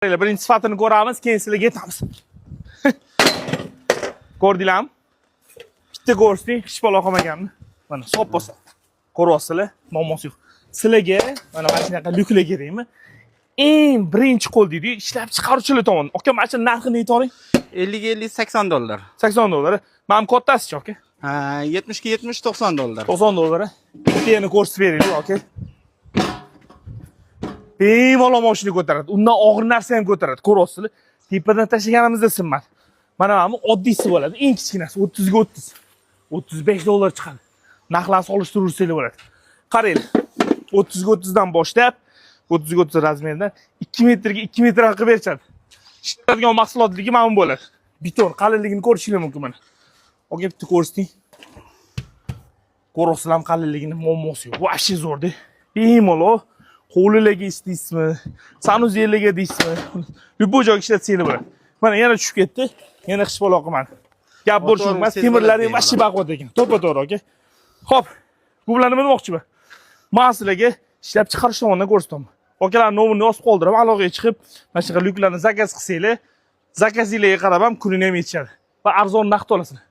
Birinchi sifatini ko'ramiz, keyin sizlarga aytamiz. Ko'rdinglarmi? Bitta ko'rsang, hech balo qolmaganmi? Mana sopposa. Ko'ryapsizlar, muammosi yo'q. Sizlarga mana shunaqa lyuklar kerakmi? Eng birinchi qo'l deydi, ishlab chiqaruvchilar tomonidan. Aka, mana shu narxini aytavering. 50 $80. $80. Mana kattasi aka. Ha, 70 $90. $90. Bittani ko'rsatib beraylik, aka. Bemalol mashina ko'taradi. Undan og'ir narsa ham ko'taradi. Ko'ryapsizlar. Tepadan tashlaganimizda sinmadi. Mana bu oddiysi bo'ladi. Eng kichkinasi 30 ga 30. $35 chiqadi. Narxlarni solishtirursangiz bo'ladi. Qaranglar. 30 ga 30 dan boshlab 30 ga 30 razmerdan 2 metrga 2 metr qilib berishadi. Ishlatadigan mahsulotligi mana bu bo'ladi. Beton qalinligini ko'rishingiz mumkin mana. Oga bitta ko'rsating. Ko'ryapsizlarmi qalinligini? Muammosi yo'q. Vashshi zo'rda. Bemalol hovlilarga istaysizmi, sanuziylarga deysizmi, любой joyga ishlatsanglar bo'ladi. Mana yana tushib ketdi, yana qish balo qilmadi. Gap bo'lishi emas, temirlari ham vashshi baquvvat ekan. To'ppa-to'g'ri aka. Xo'p, bu bilan nima demoqchiman? Men sizlarga ishlab chiqarish tomonidan ko'rsataman. Akalar nomerini yozib qoldiraman, aloqaga chiqib, mana shunaqa lyuklarni zakaz qilsanglar, zakazinglarga qarab ham kunini ham yetishadi va arzon naqd olasizlar.